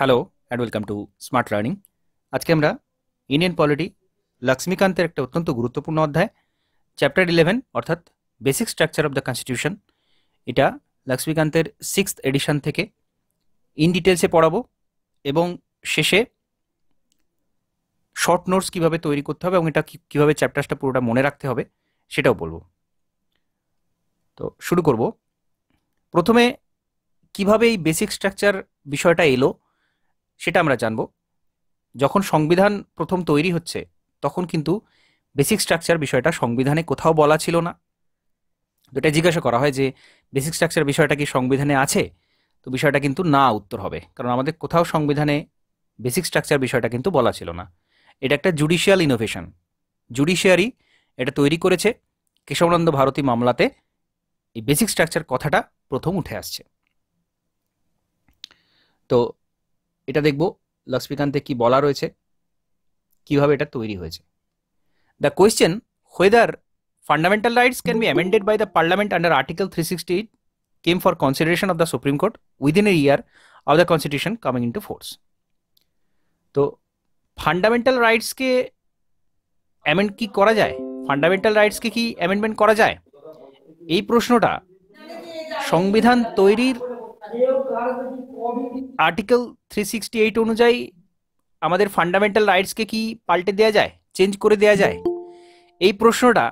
Hello and welcome to smart learning. আজকে আমরা Indian polity লক্ষ্মীকান্তের একটা অত্যন্ত গুরুত্বপূর্ণ অধ্যায় চ্যাপ্টার 11 অর্থাৎ basic structure of the constitution, এটা লক্ষ্মীকান্তের 6th এডিশন থেকে ইন ডিটেলসে পড়াবো এবং শেষে শর্ট নোটস কীভাবে তৈরি করতে হবে এবং এটা কীভাবে চ্যাপ্টারটা পুরোটা মনে রাখতে হবে সেটাও বলবো। তো শুরু করব। প্রথমে কিভাবে এই বেসিক স্ট্রাকচার বিষয়টা এলো সেটা আমরা জানবো। যখন সংবিধান প্রথম তৈরি হচ্ছে তখন কিন্তু বেসিক স্ট্রাকচার বিষয়টা সংবিধানে কোথাও বলা ছিল না। তো এটা জিজ্ঞাসা করা হয় যে বেসিক স্ট্রাকচার বিষয়টা কি সংবিধানে আছে, তো বিষয়টা কিন্তু না উত্তর হবে, কারণ আমাদের কোথাও সংবিধানে বেসিক স্ট্রাকচার বিষয়টা কিন্তু বলা ছিল না। এটা একটা জুডিশিয়াল ইনোভেশন, জুডিশিয়ারি এটা তৈরি করেছে। কেশবানন্দ ভারতী মামলাতে এই বেসিক স্ট্রাকচার কথাটা প্রথম উঠে আসছে। তো এটা দেখব লক্ষ্মীকান্তে কি বলা রয়েছে, কিভাবে এটা তৈরি হয়েছে। The question whether fundamental rights can be amended by the Parliament under Article 368 came for consideration of the Supreme Court within a year of the Constitution coming into force. তো ফান্ডামেন্টাল রাইটসকে অ্যামেন্ড কি করা যায়, fundamental রাইটসকে কি amendment করা যায়, এই প্রশ্নটা সংবিধান তৈরির আর্টিকেল 368 অনুযায়ী আমাদের ফান্ডামেন্টাল রাইটসকে কি পাল্টে দেওয়া যায়, চেঞ্জ করে দেওয়া যায়, এই প্রশ্নটা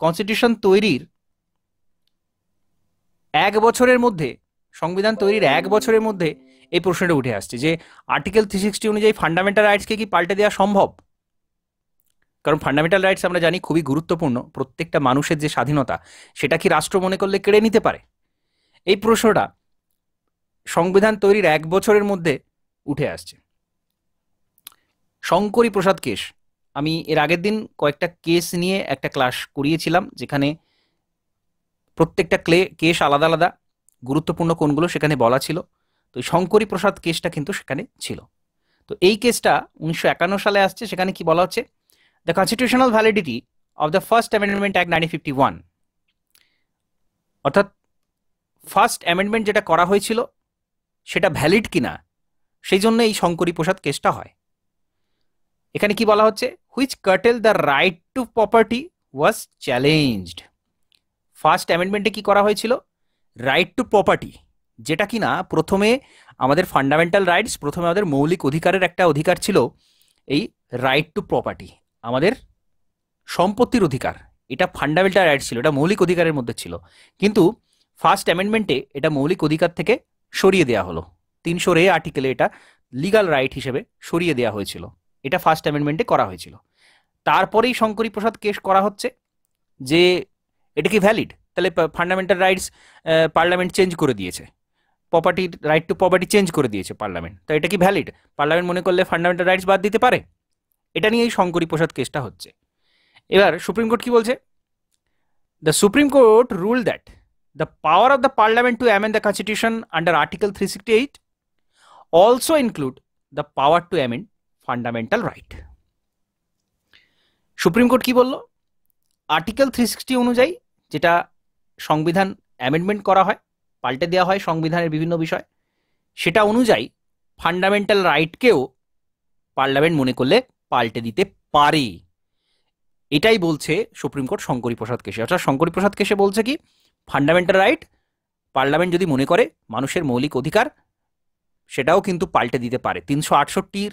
কনস্টিটিউশন তৈরির 1 বছরের মধ্যে, সংবিধান তৈরির 1 বছরের মধ্যে এই প্রশ্নটা উঠে আসছে যে আর্টিকেল 360 অনুযায়ী ফান্ডামেন্টাল রাইটসকে কি পাল্টে দেওয়া সম্ভব। কারণ ফান্ডামেন্টাল রাইটস আমরা জানি খুবই গুরুত্বপূর্ণ, প্রত্যেকটা মানুষের যে স্বাধীনতা সেটা কি রাষ্ট্র মনে করলে কেড়ে নিতে পারে। এই প্রশ্নটা সংবিধান তৈরির 1 বছরের মধ্যে উঠে আসছে। শঙ্করী প্রসাদ কেস, আমি এর আগের দিন কয়েকটা কেস নিয়ে একটা ক্লাস করিয়েছিলাম, যেখানে প্রত্যেকটা কেস আলাদা আলাদা, গুরুত্বপূর্ণ কোনগুলো সেখানে বলা ছিল। তো শঙ্করী প্রসাদ কেসটা কিন্তু সেখানে ছিল। তো এই কেসটা 1951 সালে আসছে। সেখানে কি বলা হচ্ছে, the constitutional validity of the first amendment act 1951, অর্থাৎ ফার্স্ট অ্যামেন্ডমেন্ট যেটা করা হয়েছিল সেটা ভ্যালিড কিনা, সেই জন্য এই শঙ্করী প্রসাদ কেসটা হয়। এখানে কি বলা হচ্ছে, which curtailed the right to property was challenged. First অ্যামেন্ডমেন্টে কি করা হয়েছিল, রাইট টু প্রপার্টি, যেটা কিনা প্রথমে আমাদের ফান্ডামেন্টাল রাইটস, প্রথমে আমাদের মৌলিক অধিকারের একটা অধিকার ছিল এই রাইট টু প্রপার্টি, আমাদের সম্পত্তির অধিকার, এটা ফান্ডামেন্টাল রাইটস ছিল, এটা মৌলিক অধিকারের মধ্যে ছিল। কিন্তু ফার্স্ট অ্যামেন্ডমেন্টে এটা মৌলিক অধিকার থেকে সরিয়ে দেওয়া হলো, 300 আর্টিকেলে এটা লিগাল রাইট হিসেবে সরিয়ে দেওয়া হয়েছিল। এটা ফার্স্ট অ্যামেন্ডমেন্টে করা হয়েছিল। তারপরেই শঙ্করী প্রসাদ কেস করা হচ্ছে যে এটা কি ভ্যালিড, তাহলে ফান্ডামেন্টাল রাইটস পার্লামেন্ট চেঞ্জ করে দিয়েছে, property right to property change করে দিয়েছে পার্লামেন্ট, তো এটা কি ভ্যালিড, পার্লামেন্ট মনে করলে ফান্ডামেন্টাল রাইটস বাদ দিতে পারে। এটা নিয়ে এই শঙ্করী প্রসাদ কেসটা হচ্ছে। এবার সুপ্রিম কোর্ট কি বলছে, the supreme court rule that the power of the parliament to amend the constitution under article 368 also include the power to amend fundamental right. Supreme court কি বলল, আর্টিকেল 360 অনুযায়ী যেটা সংবিধান অ্যামেন্ডমেন্ট করা হয়, পাল্টে দেওয়া হয় সংবিধানের বিভিন্ন বিষয়, সেটা অনুযায়ী ফান্ডামেন্টাল রাইটকেও পার্লামেন্ট মনে করলে পাল্টে দিতে পারে। এটাই বলছে সুপ্রিম কোর্ট শঙ্করী প্রসাদ কেসে। অর্থাৎ শঙ্করী প্রসাদ কেসে বলছে কি, ফান্ডামেন্টাল রাইট পার্লামেন্ট যদি মনে করে মানুষের মৌলিক অধিকার, সেটাও কিন্তু পাল্টে দিতে পারে, 368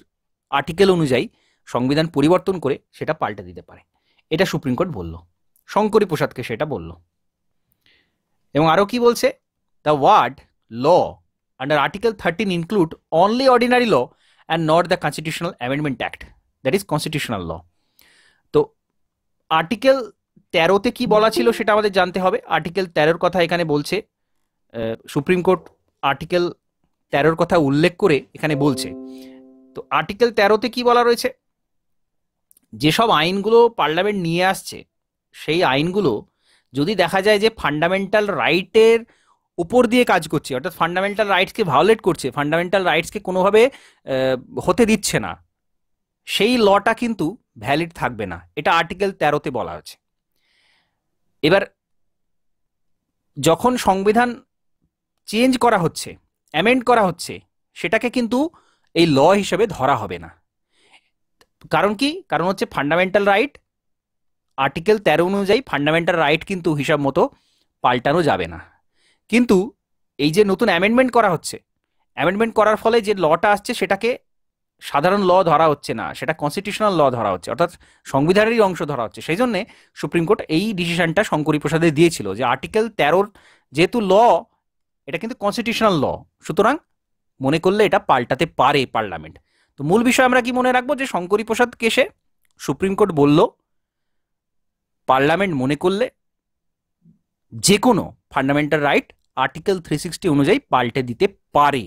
আর্টিকেল অনুযায়ী সংবিধান পরিবর্তন করে সেটা পাল্টে দিতে পারে। এটা সুপ্রিম কোর্ট বলল, শঙ্করী প্রসাদকে সেটা বলল। এবং আরও কি বলছে, the word law under article 13 include only ordinary law and not the constitutional amendment act, that is constitutional law. তো আর্টিকেল 13তে কি বলা ছিল সেটা আমাদের জানতে হবে। আর্টিকেল 13-র কথা এখানে বলছে, সুপ্রিম কোর্ট আর্টিকেল 13-র কথা উল্লেখ করে এখানে বলছে। তো আর্টিকেল 13তে কি বলা রয়েছে, যেসব আইনগুলো পার্লামেন্ট নিয়ে আসছে সেই আইনগুলো যদি দেখা যায় যে ফান্ডামেন্টাল রাইটের উপর দিয়ে কাজ করছে, অর্থাৎ ফান্ডামেন্টাল রাইটসকে ভায়োলেট করছে, ফান্ডামেন্টাল রাইটসকে কোনোভাবে হতে দিচ্ছে না, সেই লটা কিন্তু ভ্যালিড থাকবে না। এটা আর্টিকেল 13তে বলা আছে। এবার যখন সংবিধান চেঞ্জ করা হচ্ছে, অ্যামেন্ড করা হচ্ছে, সেটাকে কিন্তু এই ল হিসেবে ধরা হবে না। কারণ কি? কারণ হচ্ছে ফান্ডামেন্টাল রাইট আর্টিকেল 13 অনুযায়ী ফান্ডামেন্টাল রাইট কিন্তু হিসাব মতো পাল্টানো যাবে না। কিন্তু এই যে নতুন অ্যামেন্ডমেন্ট করা হচ্ছে, অ্যামেন্ডমেন্ট করার ফলে যে লটা আসছে সেটাকে সাধারণ ল ধরা হচ্ছে না, সেটা কনস্টিটিউশনাল ল ধরা হচ্ছে, অর্থাৎ সংবিধানেরই অংশ ধরা হচ্ছে। সেই জন্যে সুপ্রিম কোর্ট এই ডিসিশনটা শঙ্করী প্রসাদে দিয়েছিল যে আর্টিকেল 13 যেহেতু ল, এটা কিন্তু কনস্টিটিউশনাল ল, সুতরাং মনে করলে এটা পাল্টাতে পারে পার্লামেন্ট। তো মূল বিষয় আমরা কি মনে রাখবো যে শঙ্করী প্রসাদ কেসে সুপ্রিম কোর্ট বলল পার্লামেন্ট মনে করলে যে কোনো ফান্ডামেন্টাল রাইট আর্টিকেল 360 অনুযায়ী পাল্টে দিতে পারে।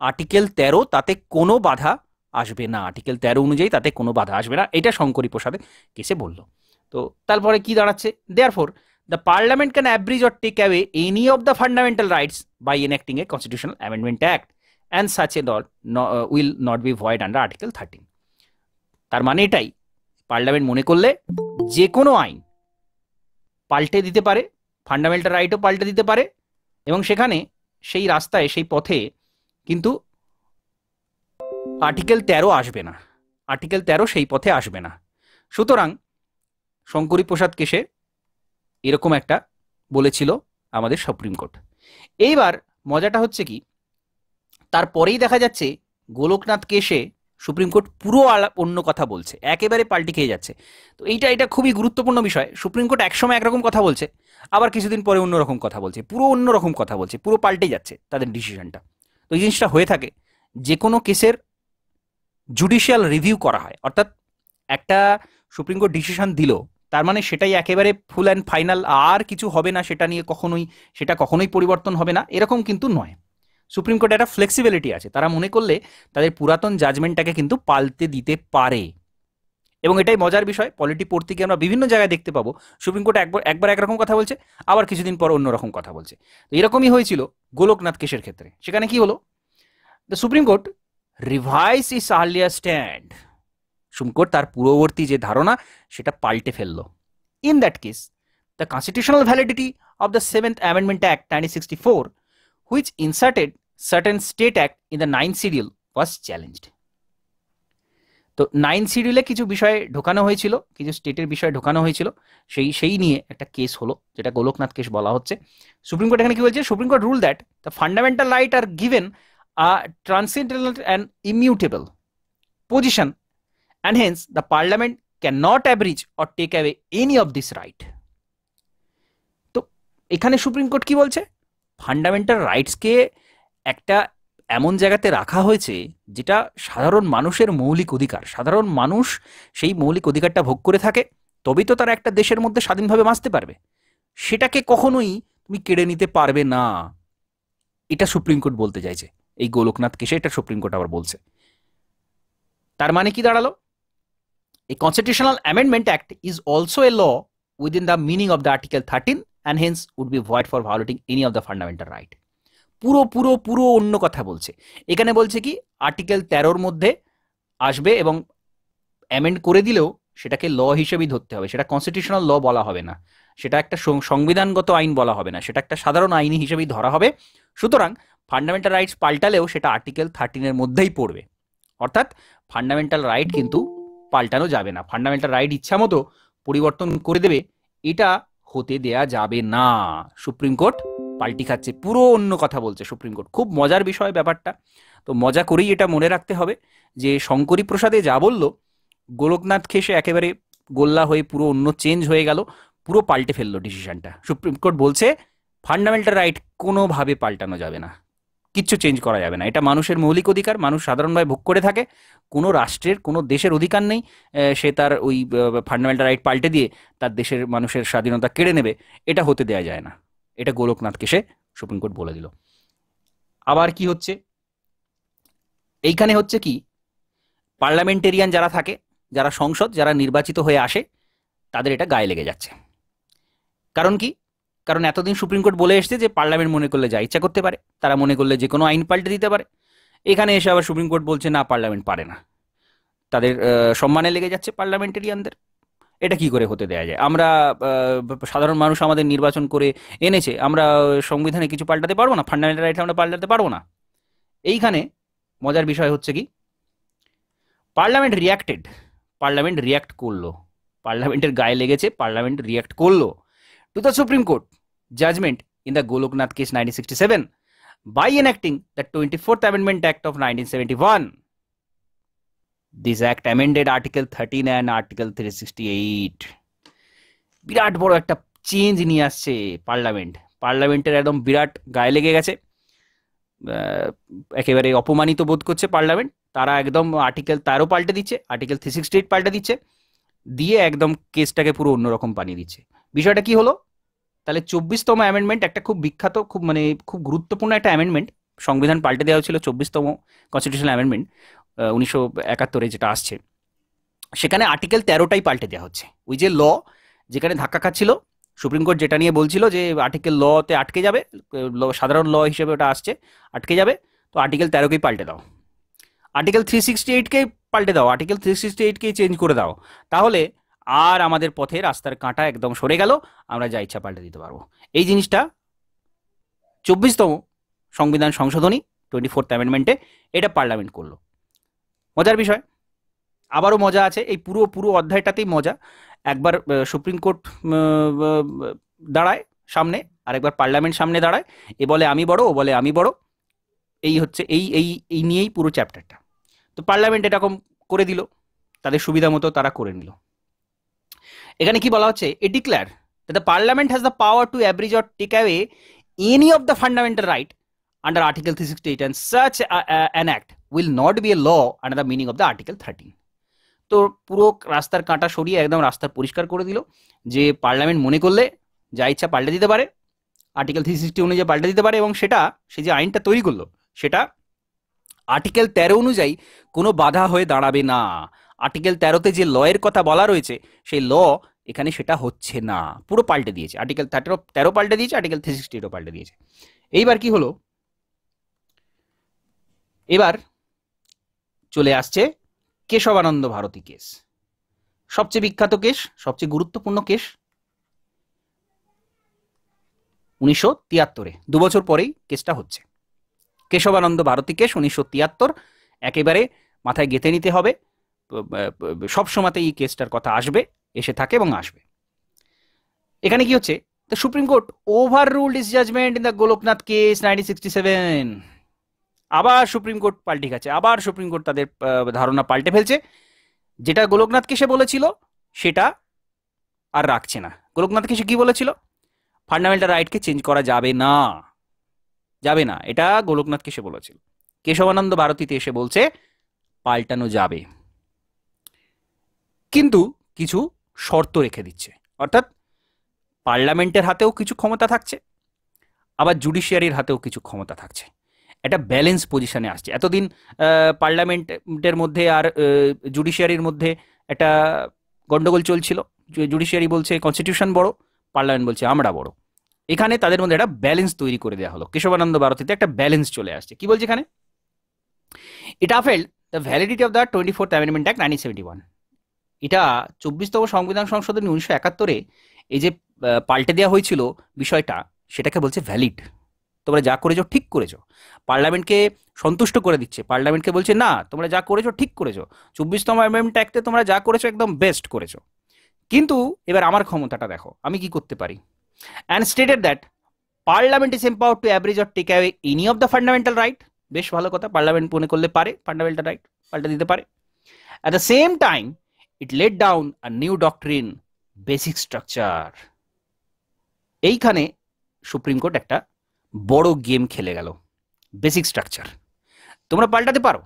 আর্টিকেল 13 তাতে কোনো বাধা আসবে না, আর্টিকেল 13 অনুযায়ী তাতে কোনো বাধা আসবে না, এটা শঙ্করী প্রসাদের কেসে বলল। তো তারপরে কি দাঁড়াচ্ছে? Therefore the parliament can abridge or take away any of the fundamental rights by enacting a constitutional amendment act and such a law will not be void under article 13। তার মানে এটাই, পার্লামেন্ট মনে করলে যে কোনো আইন পাল্টে দিতে পারে, ফান্ডামেন্টাল রাইটও পাল্টে দিতে পারে, এবং সেখানে সেই রাস্তায় সেই পথে কিন্তু আর্টিকেল 13 আসবে না, আর্টিকেল 13 সেই পথে আসবে না। সুতরাং শঙ্করী প্রসাদ কেসে এরকম একটা বলেছিল আমাদের সুপ্রিম কোর্ট। এইবার মজাটা হচ্ছে কি, তারপরেই দেখা যাচ্ছে গোলকনাথ কেসে সুপ্রিম কোর্ট পুরো অন্য কথা বলছে, একেবারে পাল্টে খেয়ে যাচ্ছে। তো এটা খুবই গুরুত্বপূর্ণ বিষয়। সুপ্রিম কোর্ট একসময় একরকম কথা বলছে, আবার কিছুদিন পরে অন্যরকম কথা বলছে, পুরো অন্যরকম কথা বলছে, পুরো পাল্টে যাচ্ছে তাদের ডিসিশনটা। তো এই জিনিসটা হয়ে থাকে যে কোনো কেসের জুডিশিয়াল রিভিউ করা হয়, অর্থাৎ একটা সুপ্রিম কোর্ট ডিসিশন দিল তার মানে সেটাই একেবারে ফুল অ্যান্ড ফাইনাল, আর কিছু হবে না সেটা নিয়ে, সেটা কখনোই পরিবর্তন হবে না, এরকম কিন্তু নয়। সুপ্রিম কোর্টে একটা ফ্লেক্সিবিলিটি আছে, তারা মনে করলে তাদের পুরাতন জাজমেন্টটাকে কিন্তু পাল্টে দিতে পারে। এবং এটাই মজার বিষয়, পলিটি পড়তে গিয়ে আমরা বিভিন্ন জায়গায় দেখতে পাবো সুপ্রিম কোর্ট একবার একরকম কথা বলছে, আবার কিছুদিন পর অন্যরকম কথা বলছে। তো এরকমই হয়েছিল গোলকনাথ কেসের ক্ষেত্রে। সেখানে কি হলো, the supreme court revise is earlier stand, supreme court তার পূর্ববর্তী যে ধারণা সেটা পাল্টে ফেললো। In that case the constitutional validity of the 7th Amendment Act 1964, which inserted certain state act in the 9th schedule, was challenged. তো 9th শিডিউলে কিছু বিষয় ঢোকানো হয়েছিল, কিছু স্টেটের বিষয় ঢোকানো হয়েছিল, সেই নিয়ে একটা কেস হলো, যেটা গোলকনাথ কেস বলা হচ্ছে। সুপ্রিম কোর্ট এখানে কি বলছে? Supreme court rule that the fundamental right are given a transcendental and immutable position, and hence the parliament cannot abridge or take away any of this right. তো এখানে supreme court কি বলছে? Fundamental রাইটসকে একটা এমন জায়গাতে রাখা হয়েছে যেটা সাধারণ মানুষের মৌলিক অধিকার, সাধারণ মানুষ সেই মৌলিক অধিকারটা ভোগ করে থাকে, তবেই তো তারা একটা দেশের মধ্যে স্বাধীনভাবে বাঁচতে পারবে, সেটাকে কখনোই তুমি কেড়ে নিতে পারবে না, এটা সুপ্রিম কোর্ট বলতে চাইছে এই গোলকনাথ কেসে, এটা সুপ্রিম কোর্ট আবার বলছে। তার মানে কি দাঁড়ালো? A constitutional amendment act is also a law within the meaning of the Article 13 and hence would be void for violating any of the fundamental right. পুরো অন্য কথা বলছে। এখানে বলছে কি, আর্টিকেল 13 মধ্যে আসবে এবং অ্যামেন্ড করে দিলেও সেটাকে ল হিসেবেই ধরতে হবে, সেটা কনস্টিটিউশনাল ল বলা হবে না, সেটা একটা সংবিধানগত আইন বলা হবে না, সেটা একটা সাধারণ আইনি হিসেবেই ধরা হবে। সুতরাং ফান্ডামেন্টাল রাইটস পাল্টালেও সেটা আর্টিকেল 13 মধ্যেই পড়বে, অর্থাৎ ফান্ডামেন্টাল রাইট কিন্তু পাল্টানো যাবে না, ফান্ডামেন্টাল রাইট ইচ্ছা মতো পরিবর্তন করে দেবে, এটা হতে দেয়া যাবে না। সুপ্রিম কোর্ট পাল্টি খাচ্ছে, পুরো অন্য কথা বলছে সুপ্রিম কোর্ট। খুব মজার বিষয় ব্যাপারটা। তো মজা করেই এটা মনে রাখতে হবে যে শঙ্করী প্রসাদে যা বলল, গোলকনাথ কেসে একেবারে গোল্লা হয়ে পুরো অন্য চেঞ্জ হয়ে গেল, পুরো পাল্টে ফেললো ডিসিশনটা। সুপ্রিম কোর্ট বলছে ফান্ডামেন্টাল রাইট কোনোভাবে পাল্টানো যাবে না, কিচ্ছু চেঞ্জ করা যাবে না, এটা মানুষের মৌলিক অধিকার, মানুষ সাধারণভাবে ভোগ করে থাকে, কোনো রাষ্ট্রের কোনো দেশের অধিকার নেই সে তার ওই ফান্ডামেন্টাল রাইট পাল্টে দিয়ে তার দেশের মানুষের স্বাধীনতা কেড়ে নেবে, এটা হতে দেয়া যায় না। এটা গোলকনাথ কেসে সুপ্রিম কোর্ট বলে দিল। আবার কি হচ্ছে এইখানে, হচ্ছে কি, পার্লামেন্টেরিয়ান যারা থাকে, যারা সংসদ, যারা নির্বাচিত হয়ে আসে, তাদের এটা গায়ে লেগে যাচ্ছে। কারণ কি? কারণ এতদিন সুপ্রিম কোর্ট বলে এসছে যে পার্লামেন্ট মনে করলে যা ইচ্ছা করতে পারে, তারা মনে করলে যে কোনো আইন পাল্টে দিতে পারে। এখানে এসে আবার সুপ্রিম কোর্ট বলছে না, পার্লামেন্ট পারে না, তাদের সম্মানে লেগে যাচ্ছে পার্লামেন্টেরিয়ানদের। এটা কি করে হতে দেয়া যায়? আমরা সাধারণ মানুষ আমাদের নির্বাচন করে এনেছে, আমরা সংবিধানে কিছু পাল্টাতে পারবো না, ফান্ডামেন্টাল রাইট আমরা পাল্টাতে পারবো না। এইখানে মজার বিষয় হচ্ছে কি, পার্লামেন্ট রিয়াক্ট করলো, পার্লামেন্টের গায়ে লেগেছে, পার্লামেন্ট রিয়াক্ট করলো to the supreme court judgment in the Golaknath case 1967 by enacting the 24th Amendment Act of 1971. This act amended Article 13 and Article 368. বিরাট বড় একটা চেঞ্জ নিয়ে আসছে পার্লামেন্টের একদম বিরাট গায়ে লেগে গেছে, একেবারে অপমানিত বোধ করছে পার্লামেন্ট। তারা একদম আর্টিকেল 13 পাল্টে দিচ্ছে, আর্টিকেল 368 পাল্টে দিচ্ছে, দিয়ে একদম কেসটাকে পুরো অন্যরকম বানিয়ে দিচ্ছে। বিষয়টা কি হলো, তাহলে 24তম অ্যামেন্ডমেন্ট একটা খুব বিখ্যাত, খুব গুরুত্বপূর্ণ একটা অ্যামেন্ডমেন্ট, সংবিধান পাল্টে দেওয়া হয়েছিল 24তম কনস্টিটিউশনাল অ্যামেন্ডমেন্ট 1971 যেটা আসছে, সেখানে আর্টিকেল 13টাই পাল্টে দেওয়া হচ্ছে। ওই যে ল যেখানে ধাক্কা খাচ্ছিল, সুপ্রিম কোর্ট যেটা নিয়ে বলছিল যে আর্টিকেল লতে আটকে যাবে, সাধারণ ল হিসেবে ওটা আসছে, আটকে যাবে, তো আর্টিকেল 13কেই পাল্টে দাও, আর্টিকেল 368কেই পাল্টে দাও, আর্টিকেল 368কেই চেঞ্জ করে দাও, তাহলে আর আমাদের পথে রাস্তার কাঁটা একদম সরে গেল, আমরা যা ইচ্ছা পাল্টে দিতে পারবো। এই জিনিসটা 24তম সংবিধান সংশোধনী 24th অ্যামেন্ডমেন্টে এটা পার্লামেন্ট করলো। মজার বিষয়, আবারও মজা আছে, এই পুরো অধ্যায়টাতেই মজা। একবার সুপ্রিম কোর্ট দাঁড়ায় সামনে, আর একবার পার্লামেন্ট সামনে দাঁড়ায়, এ বলে আমি বড়, ও বলে আমি বড়, এই হচ্ছে এই নিয়েই পুরো চ্যাপ্টারটা। তো পার্লামেন্ট এরকম করে দিল, তাদের সুবিধা মতো তারা করে নিল। এখানে কি বলা হচ্ছে, এ declare that the parliament has the power to abridge or take away any of the fundamental right under article 368 and such an act will not be a law under the meaning of the article 13. তো পুরো রাস্তার কাঁটা সরিয়ে একদম রাস্তা পরিষ্কার করে দিল যে পার্লামেন্ট মনে করলে যা ইচ্ছা পাল্টে দিতে পারে, আর্টিকেল 360 অনুযায়ী পাল্টে দিতে পারে, এবং সেটা সে যে আইনটা তৈরি করলো সেটা আর্টিকেল 13 অনুযায়ী কোনো বাধা হয়ে দাঁড়াবে না। আর্টিকেল 13তে যে লয়ের কথা বলা রয়েছে সেই ল এখানে সেটা হচ্ছে না, পুরো পাল্টে দিয়েছে, আর্টিকেল 13 পাল্টে দিয়েছে, আর্টিকেল 368 পাল্টে দিয়েছে। এইবার কি হলো, এবার চলে আসছে কেশবানন্দ ভারতী কেস, সবচেয়ে বিখ্যাত কেস, সবচেয়ে গুরুত্বপূর্ণ কেস। 1973 দু বছর পরেই কেসটা হচ্ছে, কেশবানন্দ ভারতী কেস 1973, একেবারে মাথায় গেঁথে নিতে হবে, সবসময়তে এই কেসটার কথা আসবে, এসে থাকে এবং আসবে। এখানে কি হচ্ছে, the supreme court overruled is judgment in the Golaknath case 1967। আবার সুপ্রিম কোর্ট পাল্টে গেছে, আবার সুপ্রিম কোর্ট তাদের ধারণা পাল্টে ফেলছে, যেটা গোলকনাথ কেসে বলেছিল সেটা আর রাখছে না। গোলকনাথ কেসে কি বলেছিল, ফান্ডামেন্টাল রাইটকে চেঞ্জ করা যাবে না, যাবে না, এটা গোলকনাথ কেসে বলেছিল। কেশবানন্দ ভারতীতে এসে বলছে পাল্টানো যাবে, কিন্তু কিছু শর্ত রেখে দিচ্ছে, অর্থাৎ পার্লামেন্টের হাতেও কিছু ক্ষমতা থাকছে, আবার জুডিশিয়ারির হাতেও কিছু ক্ষমতা থাকছে, একটা ব্যালেন্স পজিশনে আসছে। এতদিন পার্লামেন্টের মধ্যে আর জুডিশিয়ারির মধ্যে একটা গন্ডগোল চলছিল, জুডিশিয়ারি বলছে কনস্টিটিউশন বড়, পার্লামেন্ট বলছে আমরা বড়, এখানে তাদের মধ্যে একটা ব্যালেন্স তৈরি করে দেওয়া হলো। কেশবানন্দ ভারতীতে একটা ব্যালেন্স চলে আসছে। কি বলছে এখানে, it upheld the validity of the 24th amendment act 1971। এটা 24তম সংবিধান সংশোধনী 1971 এই যে পাল্টে দেওয়া হয়েছিল বিষয়টা, সেটাকে বলছে ভ্যালিড, তোমরা যা করেছো ঠিক করেছো, পার্লামেন্টকে সন্তুষ্ট করে দিচ্ছে, পার্লামেন্টকে বলছে না তোমরা যা করেছো ঠিক করেছো, 24তম অ্যামেন্ডমেন্ট অ্যাক্টে তোমরা যা করেছো একদম বেস্ট করেছো, কিন্তু এবার আমার ক্ষমতাটা দেখো আমি কি করতে পারি। And stated that parliament is empowered to abridge or take away any of the fundamental right. বেশ ভালো কথা, পার্লামেন্ট মনে করলে পারে ফান্ডামেন্টাল রাইট পাল্টে দিতে পারে। At the same time it laid down a new doctrine, basic structure. এইখানে সুপ্রিম কোর্ট একটা বড় গেম খেলে গেল। বেসিক স্ট্রাকচার তোমরা পাল্টাতে পারো,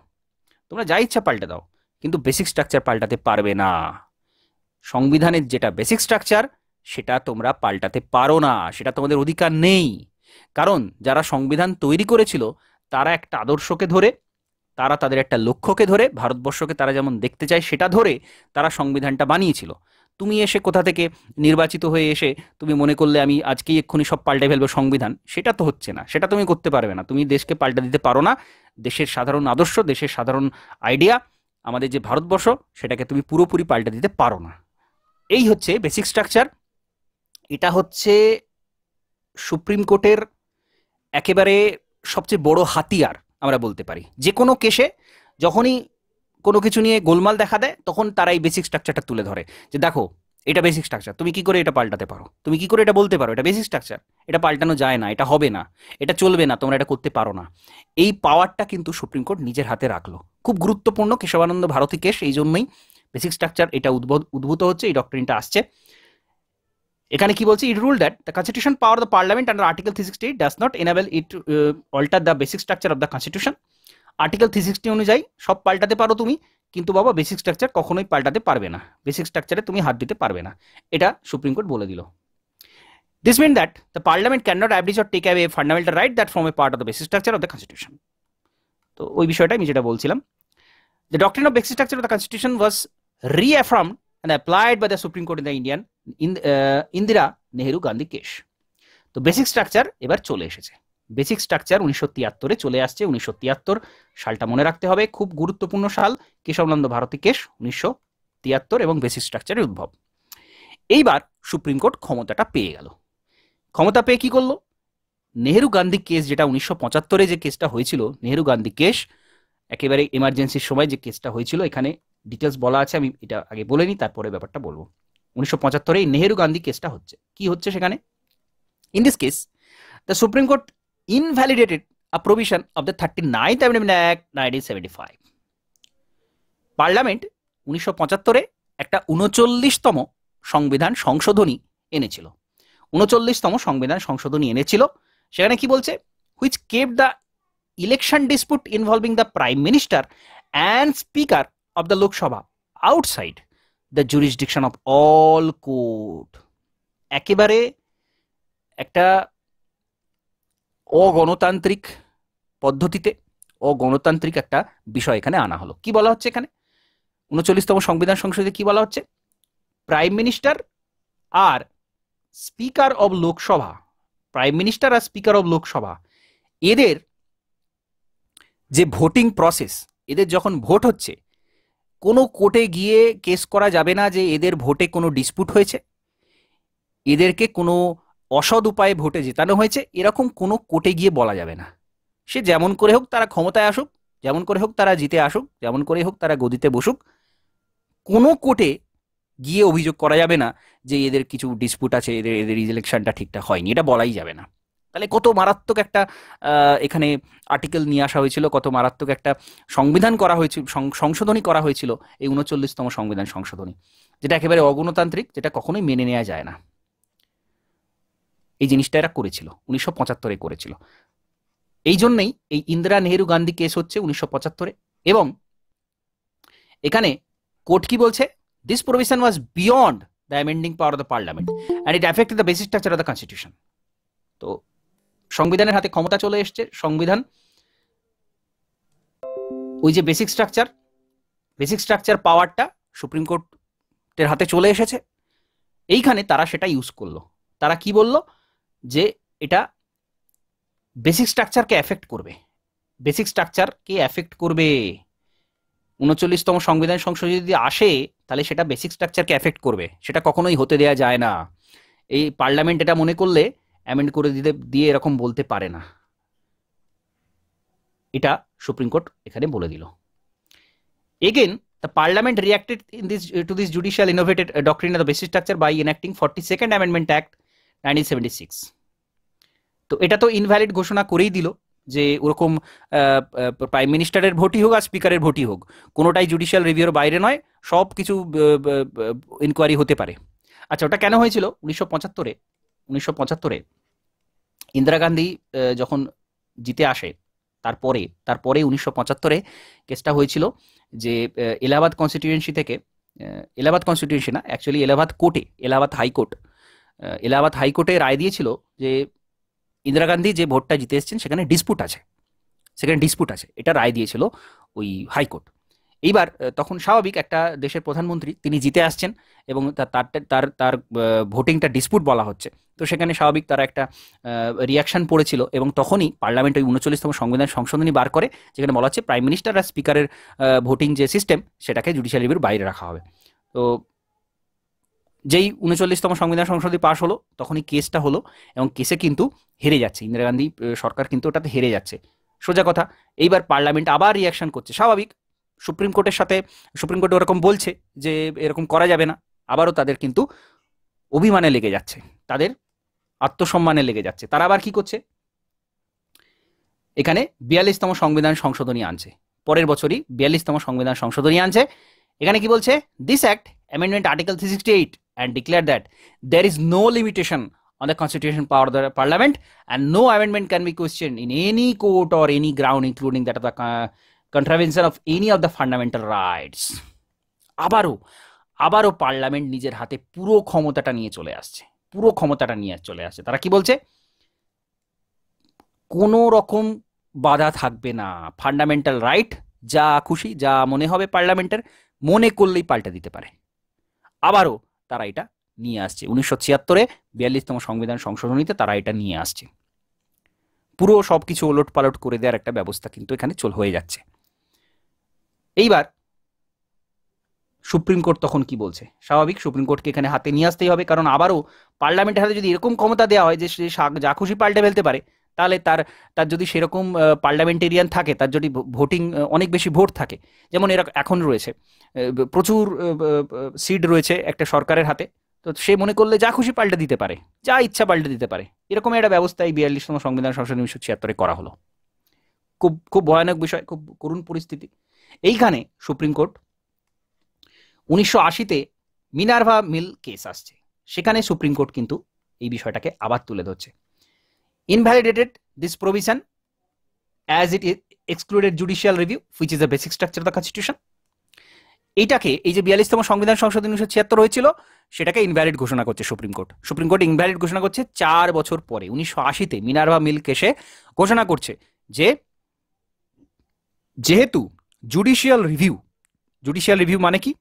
তোমরা যা ইচ্ছা পাল্টে দাও, কিন্তু বেসিক স্ট্রাকচার পাল্টাতে পারবে না। সংবিধানের যেটা বেসিক স্ট্রাকচার সেটা তোমরা পাল্টাতে পারো না, সেটা তোমাদের অধিকার নেই। কারণ যারা সংবিধান তৈরি করেছিল তারা একটা আদর্শকে ধরে, তারা তাদের একটা লক্ষ্যকে ধরে, ভারতবর্ষকে তারা যেমন দেখতে চায় সেটা ধরে তারা সংবিধানটা বানিয়েছিল। তুমি এসে কোথা থেকে নির্বাচিত হয়ে এসে তুমি মনে করলে আমি আজকেই এক্ষুনি সব পাল্টে ফেলবো সংবিধান, সেটা তো হচ্ছে না, সেটা তুমি করতে পারবে না। তুমি দেশকে পাল্টে দিতে পারো না, দেশের সাধারণ আদর্শ, দেশের সাধারণ আইডিয়া, আমাদের যে ভারতবর্ষ সেটাকে তুমি পুরোপুরি পাল্টে দিতে পারো না। এই হচ্ছে বেসিক স্ট্রাকচার। এটা হচ্ছে সুপ্রিম কোর্টের একেবারে সবচেয়ে বড় হাতিয়ার আমরা বলতে পারি। যে কোনো কেসে যখনই কোনো কিছু নিয়ে গোলমাল দেখা দেয় তখন তারা এই বেসিক স্ট্রাকচারটা তুলে ধরে যে দেখো এটা বেসিক স্ট্রাকচার, তুমি কি করে এটা পাল্টাতে পারো, তুমি কি করে এটা বলতে পারো, এটা বেসিক স্ট্রাকচার, এটা পাল্টানো যায় না, এটা হবে না, এটা চলবে না, তোমরা এটা করতে পারো না। এই পাওয়ারটা কিন্তু সুপ্রিম কোর্ট নিজের হাতে রাখলো। খুব গুরুত্বপূর্ণ কেশবানন্দ ভারতী কেস, এই জন্যই বেসিক স্ট্রাকচার এটা উদ্ভূত হচ্ছে, এই ডক্টরিনটা আসছে। এখানে কি বলছে, it rule that the constitution power the parliament under article 360 does not enable it alter the basic structure of the constitution. Article 360 অনুযায়ী সব পাল্টাতে পারো তুমি, কিন্তু বাবা বেসিক স্ট্রাকচার কখনোই পাল্টাতে পারবে না, বেসিক স্ট্রাকচারে তুমি হাত দিতে পারবে না, এটা সুপ্রিম কোর্ট বলে দিল। This mean that the parliament can not abolish or take away fundamental right that form a part of the basic structure of the constitution. তো ওই বিষয়টা আমি যেটা বলছিলাম, the doctrine of basic structure of the constitution was reaffirmed and applied by the Supreme Court in the Indira Nehru Gandhi case. তো basic structure এবার চলে এসেছে, বেসিক স্ট্রাকচার 1973-এ চলে আসছে। 1973 সালটা মনে রাখতে হবে, খুব গুরুত্বপূর্ণ সাল, কেশবানন্দ ভারতী কেস 1973 এবং বেসিক স্ট্রাকচারের উদ্ভব। এইবার সুপ্রিম কোর্ট ক্ষমতাটা পেয়ে গেল। ক্ষমতা পেয়ে কি করলো, নেহেরু গান্ধী কেস যেটা 1975-এ যে কেসটা হয়েছিল, নেহেরু গান্ধী কেস একেবারে এমার্জেন্সির সময় যে কেসটা হয়েছিল, এখানে ডিটেলস বলা আছে, আমি এটা আগে বলে নিই তারপরে ব্যাপারটা বলবো। 1975-এ নেহেরু গান্ধী কেসটা হচ্ছে, কি হচ্ছে সেখানে, in this case the supreme Court invalidated a provision of the 39th amendment act 1975। Parliament 1975-এ একটা 39তম সংবিধান সংশোধনী এনেছিল, 39তম সংবিধান সংশোধনী এনেছিল। সেখানে কি বলছে, which kept the election dispute involving the prime minister and speaker of the Lok Sabha outside the jurisdiction of all court। একেবারে একটা অগণতান্ত্রিক পদ্ধতিতে অগণতান্ত্রিক একটা বিষয় এখানে আনা হলো। কি বলা হচ্ছে এখানে 39তম সংবিধান সংশোধনে, কি বলা হচ্ছে, প্রাইম মিনিস্টার আর speaker of Lok Sabha, prime minister আর স্পিকার অব লোকসভা, এদের যে ভোটিং প্রসেস, এদের যখন ভোট হচ্ছে, কোনো কোর্টে গিয়ে কেস করা যাবে না যে এদের ভোটে কোনো ডিসপুট হয়েছে, এদেরকে কোনো অসৎ উপায়ে ভোটে জেতানো হয়েছে, এরকম কোনো কোর্টে গিয়ে বলা যাবে না। সে যেমন করে হোক তারা ক্ষমতায় আসুক, যেমন করে হোক তারা জিতে আসুক, যেমন করে হোক তারা গদিতে বসুক, কোনো কোর্টে গিয়ে অভিযোগ করা যাবে না যে এদের কিছু ডিসপুট আছে, এদের ইলেকশনটা ঠিকঠাক হয়নি, এটা বলাই যাবে না। তাহলে কত মারাত্মক একটা এখানে আর্টিকেল নিয়ে আসা হয়েছিল, কত মারাত্মক একটা সংবিধান করা হয়েছিল, সংশোধনী করা হয়েছিল, এই 39তম সংবিধান সংশোধনী, যেটা একেবারে অগণতান্ত্রিক, যেটা কখনোই মেনে নেওয়া যায় না। এই জিনিসটা এরা করেছিল, 1975-এ করেছিল। এই জন্যই এই ইন্দিরা নেহেরু গান্ধী কেস হচ্ছে 1975-এ। এবং এখানে কোর্ট কি বলছে, this provision was beyond the amending power of the parliament and it affected the basic structure of the constitution. তো সংবিধানের হাতে ক্ষমতা চলে এসছে, সংবিধান ওই যে বেসিক স্ট্রাকচার পাওয়ারটা সুপ্রিম কোর্টের হাতে চলে এসেছে, এইখানে তারা সেটা ইউজ করলো। তারা কি বলল, যে এটা বেসিক স্ট্রাকচারকে এফেক্ট করবে, বেসিক স্ট্রাকচারকে এফেক্ট করবে। 39তম সংবিধান সংশোধনী যদি আসে তাহলে সেটা বেসিক স্ট্রাকচারকে এফেক্ট করবে, সেটা কখনোই হতে দেয়া যায় না। এই পার্লামেন্ট এটা মনে করলে অ্যামেন্ড করে দিয়ে এরকম বলতে পারে না, এটা সুপ্রিম কোর্ট এখানে বলে দিল। Again the parliament reacted to this judicial innovated doctrine of the basic structure by enacting 42nd amendment act 1976। তো এটা তো ইনভ্যালিড ঘোষণা করেই দিল, যে ওরকম প্রাইম মিনিস্টারের ভোটই হোক আর স্পিকারের ভোটই হোক, কোনোটাই জুডিশিয়াল রিভিউর বাইরে নয়, সব কিছু ইনকোয়ারি হতে পারে। আচ্ছা, ওটা কেন হয়েছিল 1975-এ ইন্দিরা গান্ধী যখন জিতে আসে, তারপরে 1975-এ কেসটা হয়েছিল যে এলাহাবাদ কনস্টিটিউয়েন্সি থেকে, এলাহাবাদ কনস্টিটিউয়েন্সি না অ্যাকচুয়ালি এলাহাবাদ কোর্টে, এলাহাবাদ হাইকোর্টে রায় দিয়েছিল যে ইন্দিরা গান্ধী যে ভোটটা জিতে এসেছেন সেখানে ডিসপুট আছে, এটা রায় দিয়েছিল ওই হাইকোর্ট। এইবার তখন স্বাভাবিক, একটা দেশের প্রধানমন্ত্রী তিনি জিতে আসছেন এবং তার ভোটিংটা ডিসপুট বলা হচ্ছে, তো সেখানে স্বাভাবিক তারা একটা রিয়াকশন পড়েছিল এবং তখনই পার্লামেন্ট ওই 39তম সংবিধান সংশোধনী বার করে, যেখানে বলা হচ্ছে প্রাইম মিনিস্টার আর স্পিকারের ভোটিং যে সিস্টেম সেটাকে জুডিশিয়াল রিভিউর বাইরে রাখা হবে। তো যেই 39তম সংবিধান সংশোধনী পাশ হলো তখনই কেসটা হলো এবং কেসে কিন্তু হেরে যাচ্ছে ইন্দিরা গান্ধী সরকার, কিন্তু ওটাতে হেরে যাচ্ছে। সোজা কথা। এইবার পার্লামেন্ট আবার রিয়াকশন করছে, স্বাভাবিক, সুপ্রিম কোর্ট ওরকম বলছে যে এরকম করা যাবে না, আবারও তাদের কিন্তু অভিমানে লেগে যাচ্ছে, তাদের আত্মসম্মানে লেগে যাচ্ছে। তারা আবার কি করছে, এখানে 42তম সংবিধান সংশোধনী আনছে, পরের বছরই 42তম সংবিধান সংশোধনী আনছে। এখানে কি বলছে, this act amendment article 368 and declare that there is no limitation on the constitution power of the parliament and no amendment can be questioned in any court or any ground including that of the contravention of any of the fundamental rights. আবারও parliament নিজের হাতে পুরো ক্ষমতাটা নিয়ে চলে আসছে, তারা কি বলছে, কোনো রকম বাধা থাকবে না, ফান্ডামেন্টাল রাইট যা খুশি যা মনে হবে পার্লামেন্টের মনে করলেই পাল্টে দিতে পারে। আবারও তারা এটা নিয়ে আসছে, 1976-এ 42তম সংবিধান সংশোধনীতে তারা এটা নিয়ে আসছে, পুরো সবকিছু ওলট পালট করে দেওয়ার একটা ব্যবস্থা কিন্তু এখানে হয়ে যাচ্ছে। এইবার সুপ্রিম কোর্ট তখন কি বলছে, স্বাভাবিক সুপ্রিম কোর্টকে এখানে হাতে নিয়ে আসতেই হবে, কারণ আবারও পার্লামেন্টের হাতে যদি এরকম ক্ষমতা দেওয়া হয় যে সে যা খুশি পাল্টে ফেলতে পারে, তাহলে তার যদি সেরকম পার্লামেন্টেরিয়ান থাকে, তার যদি ভোটিং অনেক বেশি ভোট থাকে, যেমন এখন রয়েছে, প্রচুর সিট রয়েছে একটা সরকারের হাতে, তো সে মনে করলে যা খুশি পাল্টে দিতে পারে, যা ইচ্ছা পাল্টে দিতে পারে, এরকম একটা ব্যবস্থা এই 42তম সংবিধান সংশোধনী 1976-এ করা হলো। খুব ভয়ানক বিষয়, খুব করুণ পরিস্থিতি। এইখানে সুপ্রিম কোর্ট 1980-তে মিনার্ভা মিল কেস আসছে, সেখানে সুপ্রিম কোর্ট কিন্তু এই বিষয়টাকে আবার তুলে ধরছে। invalidated this provision as it excluded judicial review which is the basic structure of the constitution. এইটাকে, এই যে 42তম সংবিধান সংশোধনী 1976 হয়েছিল, সেটাকে ইনভ্যালিড ঘোষণা করছে সুপ্রিম কোর্ট ইনভ্যালিড ঘোষণা করছে 4 বছর পরে, 1980-তে মিনার্ভা মিল কেসে ঘোষণা করছে যে যেহেতু জুডিশিয়াল রিভিউ মানে কি,